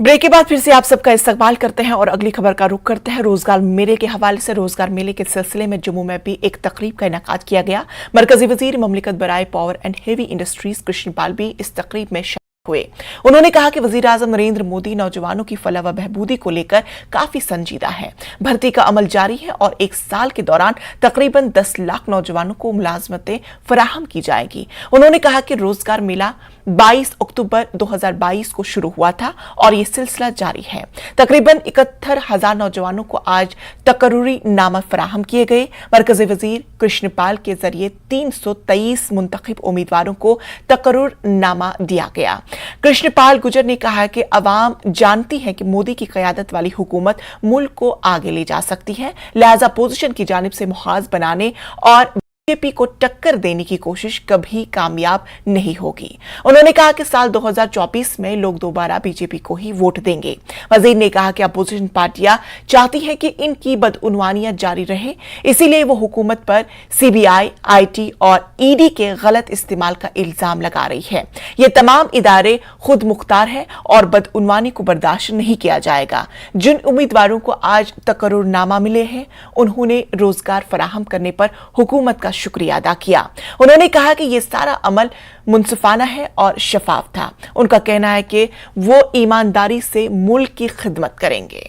Break के बाद फिर से आप सबका इस्तकबाल करते हैं और अगली खबर का रुख करते हैं रोजगार मेले के हवाले से। रोजगार मेले के सिलसिले में जम्मू में भी एक तकरीब का इनेकाद किया गया। मरकजी वजीर ममलिकत बराए power and heavy industries Krishanpal भी इस तकरीब में हुए। उन्होंने कहा कि वजीर आजम नरेंद्र मोदी नौजवानों की फलाह व बहबूदी को लेकर काफी संजीदा है। भर्ती का अमल जारी है और एक साल के दौरान तकरीबन 10 लाख नौजवानों को मुलाजमतें फराहम की जाएगी। उन्होंने कहा कि रोजगार मेला 22 अक्टूबर 2022 को शुरू हुआ था और ये सिलसिला जारी है। तकरीबन 71,000 नौजवानों को आज तकर्रुरी नामा फराहम किए गए। मरकजी वजीर कृष्णपाल के जरिए 323 मुंतखब उम्मीदवारों को तकर्रुर नामा दिया गया। कृष्णपाल गुजर ने कहा कि अवाम जानती है कि मोदी की क़यादत वाली हुकूमत मुल्क को आगे ले जा सकती है, लिहाजा अपोजिशन की जानिब से मुहाज बनाने और बीजेपी को टक्कर देने की कोशिश कभी कामयाब नहीं होगी। उन्होंने कहा कि साल 2024 में लोग दोबारा बीजेपी को ही वोट देंगे। वजीर ने कहा कि अपोजिशन पार्टियां चाहती हैं कि इनकी बदउनवानियां जारी रहे, इसीलिए वो हुकूमत पर सीबीआई, आईटी और ईडी के गलत इस्तेमाल का इल्जाम लगा रही है। ये तमाम इदारे खुद मुख्तार है और बदउनवानी को बर्दाश्त नहीं किया जाएगा। जिन उम्मीदवारों को आज तकर्रुरनामा मिले हैं, उन्होंने रोजगार फराहम करने पर हुकूमत का शुक्रिया अदा किया। उन्होंने कहा कि यह सारा अमल मुनसिफाना है और शफाफ था। उनका कहना है कि वो ईमानदारी से मुल्क की खिदमत करेंगे।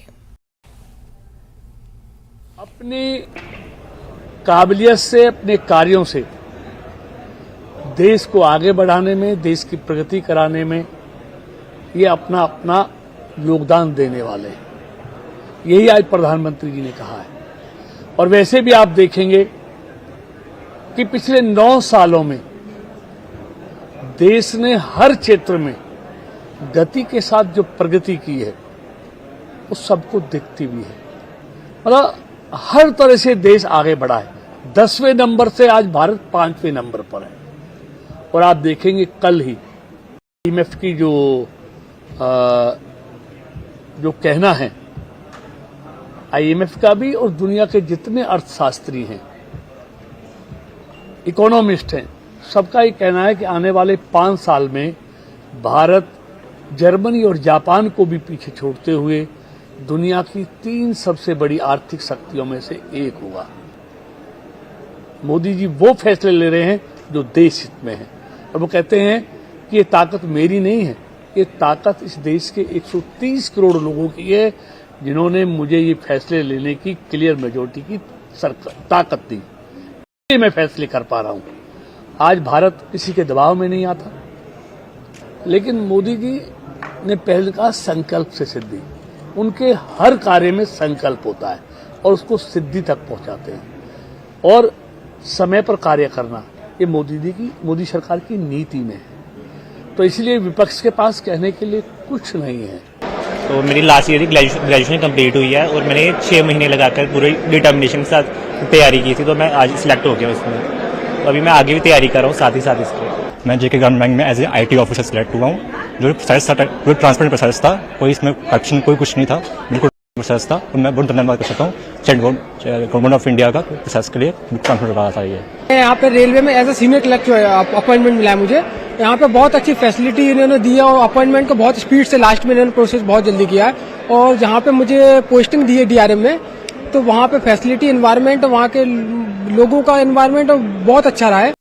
अपनी काबिलियत से, अपने कार्यों से देश को आगे बढ़ाने में, देश की प्रगति कराने में ये अपना अपना योगदान देने वाले हैं। यही आज प्रधानमंत्री जी ने कहा है। और वैसे भी आप देखेंगे कि पिछले 9 सालों में देश ने हर क्षेत्र में गति के साथ जो प्रगति की है वो सबको दिखती भी है। मतलब हर तरह से देश आगे बढ़ा है। 10वें नंबर से आज भारत 5वें नंबर पर है। और आप देखेंगे कल ही IMF की जो कहना है, IMF का भी और दुनिया के जितने अर्थशास्त्री हैं, इकोनॉमिस्ट हैं, सबका ये कहना है कि आने वाले 5 साल में भारत जर्मनी और जापान को भी पीछे छोड़ते हुए दुनिया की 3 सबसे बड़ी आर्थिक शक्तियों में से एक होगा। मोदी जी वो फैसले ले रहे हैं जो देश हित में है। और वो कहते हैं कि ये ताकत मेरी नहीं है, ये ताकत इस देश के 130 करोड़ लोगों की है, जिन्होंने मुझे ये फैसले लेने की क्लियर मेजोरिटी की ताकत दी। मैं फैसले कर पा रहा हूं। आज भारत किसी के दबाव में नहीं आता, लेकिन मोदी जी ने पहले कहा संकल्प से सिद्धि। उनके हर कार्य में संकल्प होता है और उसको सिद्धि तक पहुंचाते हैं। और समय पर कार्य करना ये मोदी सरकार की नीति में है। तो इसलिए विपक्ष के पास कहने के लिए कुछ नहीं है। तो मेरी लास्ट ईयर की ग्रेजुएशन कंप्लीट हुई है और मैंने 6 महीने लगाकर पूरी डिटर्मिनेशन के साथ तैयारी की थी, तो मैं आज सिलेक्ट हो गया उसमें। तो अभी मैं आगे भी तैयारी कर रहा हूँ साथ ही इसके। मैं JK ग्रामीण बैंक में as a IT officer select हुआ हूँ। जो प्रोसेस था, जो ट्रांसपेरेंट प्रोसेस था, कोई इसमें करप्शन कोई कुछ नहीं था, बिल्कुल प्रोसेस था। और मैं बहुत धन्यवाद कर सकता हूँ गवर्नमेंट ऑफ इंडिया का प्रोसेस के लिए ट्रांसपेरेंट रहा था। ये यहाँ पे रेलवे में as a senior clerk appointment मिला है मुझे। यहाँ पे बहुत अच्छी फैसिलिटी इन्होंने दी है और अपॉइंटमेंट को बहुत स्पीड से लास्ट में इन्होंने प्रोसेस बहुत जल्दी किया है। और जहाँ पे मुझे पोस्टिंग दी है DRM में, तो वहाँ पे फैसिलिटी, एनवायरनमेंट, वहाँ के लोगों का एनवायरनमेंट बहुत अच्छा रहा है।